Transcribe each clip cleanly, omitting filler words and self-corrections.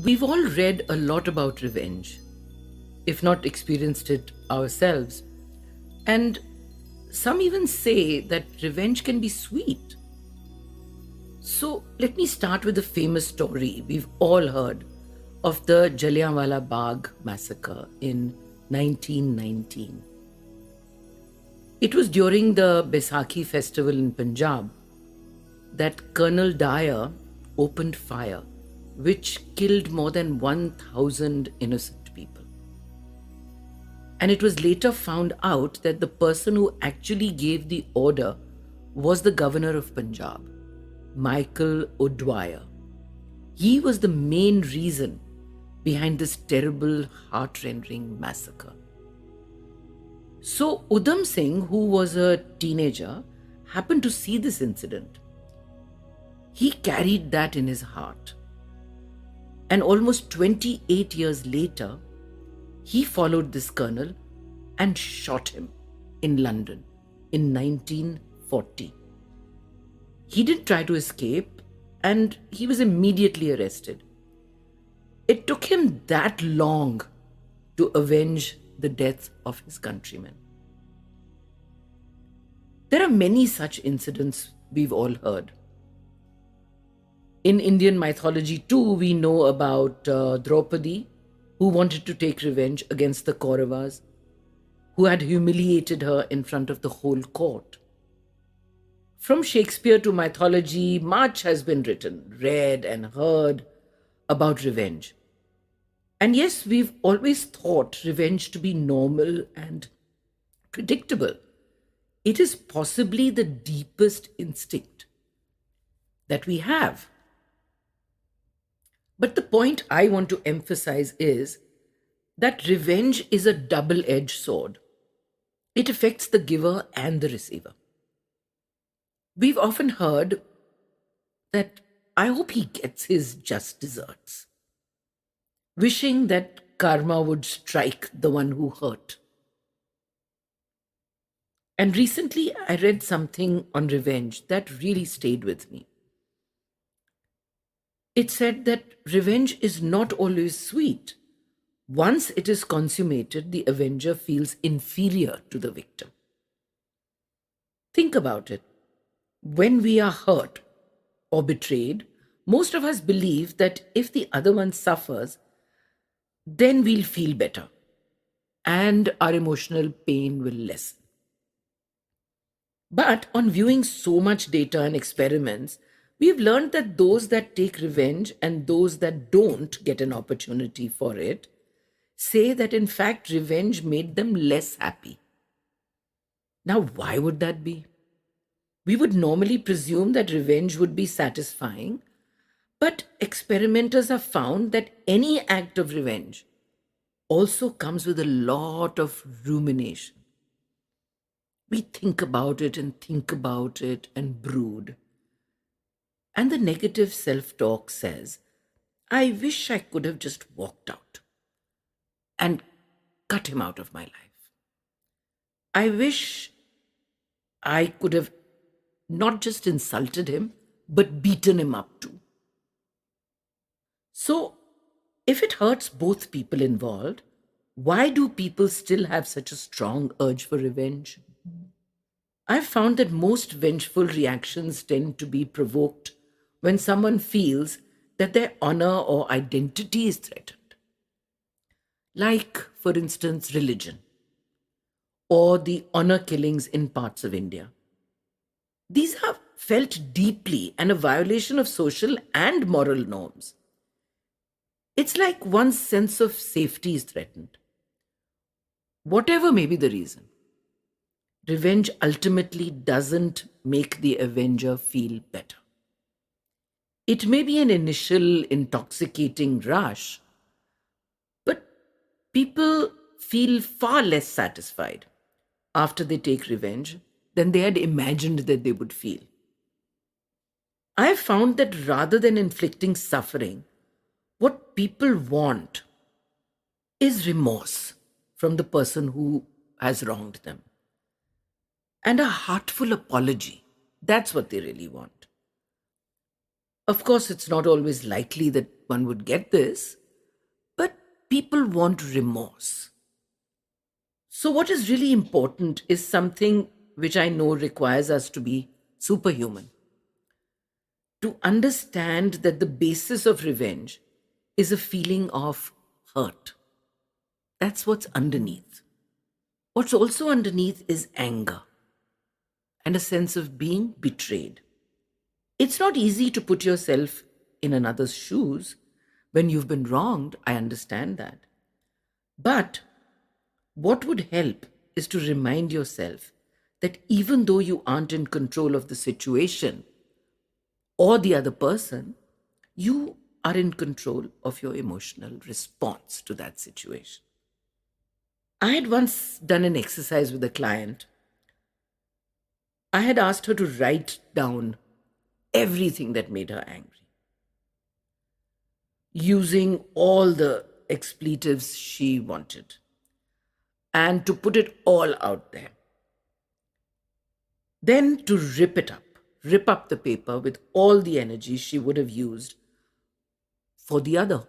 We've all read a lot about revenge, if not experienced it ourselves. And some even say that revenge can be sweet. So let me start with a famous story we've all heard of the Jallianwala Bagh massacre in 1919. It was during the Baisakhi festival in Punjab that Colonel Dyer opened fire, which killed more than 1,000 innocent people. And it was later found out that the person who actually gave the order was the governor of Punjab, Michael O'Dwyer. He was the main reason behind this terrible, heart-rending massacre. So Udham Singh, who was a teenager, happened to see this incident. He carried that in his heart. And almost 28 years later, he followed this colonel and shot him in London in 1940. He didn't try to escape and he was immediately arrested. It took him that long to avenge the death of his countrymen. There are many such incidents we've all heard. In Indian mythology, too, we know about Draupadi, who wanted to take revenge against the Kauravas, who had humiliated her in front of the whole court. From Shakespeare to mythology, much has been written, read, and heard about revenge. And yes, we've always thought revenge to be normal and predictable. It is possibly the deepest instinct that we have. But the point I want to emphasize is that revenge is a double edged sword. It affects the giver and the receiver. We've often heard that I hope he gets his just desserts, wishing that karma would strike the one who hurt. And recently I read something on revenge that really stayed with me. It said that revenge is not always sweet. Once it is consummated, the avenger feels inferior to the victim. Think about it. When we are hurt or betrayed, most of us believe that if the other one suffers, then we'll feel better and our emotional pain will lessen. But on viewing so much data and experiments, we've learned that those that take revenge and those that don't get an opportunity for it say that in fact revenge made them less happy. Now, why would that be? We would normally presume that revenge would be satisfying, but experimenters have found that any act of revenge also comes with a lot of rumination. We think about it and brood. And the negative self talk says, I wish I could have just walked out and cut him out of my life. I wish I could have not just insulted him, but beaten him up too. So, if it hurts both people involved, why do people still have such a strong urge for revenge? I've found that most vengeful reactions tend to be provoked when someone feels that their honor or identity is threatened. Like, for instance, religion or the honor killings in parts of India. These are felt deeply and a violation of social and moral norms. It's like one's sense of safety is threatened. Whatever may be the reason, revenge ultimately doesn't make the avenger feel better. It may be an initial intoxicating rush, but people feel far less satisfied after they take revenge than they had imagined that they would feel. I have found that rather than inflicting suffering, what people want is remorse from the person who has wronged them and a heartful apology. That's what they really want. Of course, it's not always likely that one would get this, but people want remorse. So, what is really important is something which I know requires us to be superhuman. To understand that the basis of revenge is a feeling of hurt. That's what's underneath. What's also underneath is anger and a sense of being betrayed. It's not easy to put yourself in another's shoes when you've been wronged. I understand that. But what would help is to remind yourself that even though you aren't in control of the situation or the other person, you are in control of your emotional response to that situation. I had once done an exercise with a client. I had asked her to write down everything that made her angry, using all the expletives she wanted, and to put it all out there. Then to rip up the paper with all the energy she would have used for the other,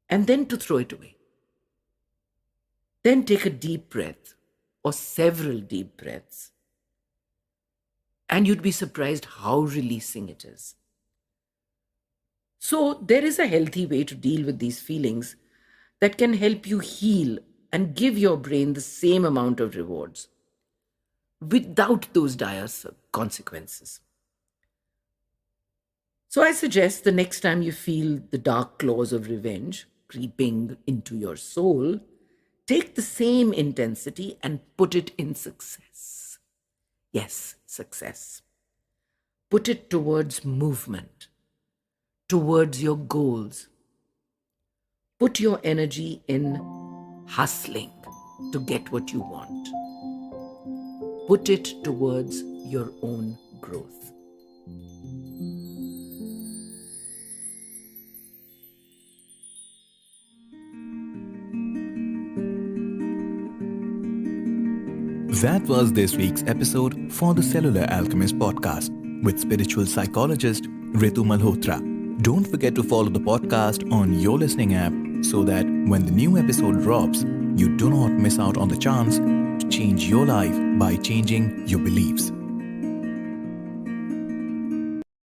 and then to throw it away. Then take a deep breath or several deep breaths, and you'd be surprised how releasing it is. So, there is a healthy way to deal with these feelings that can help you heal and give your brain the same amount of rewards without those dire consequences. So, I suggest the next time you feel the dark claws of revenge creeping into your soul, take the same intensity and put it in success. Yes, success. Put it towards movement, towards your goals. Put your energy in hustling to get what you want. Put it towards your own growth. That was this week's episode for the Cellular Alchemist podcast with spiritual psychologist Ritu Malhotra. Don't forget to follow the podcast on your listening app so that when the new episode drops, you do not miss out on the chance to change your life by changing your beliefs.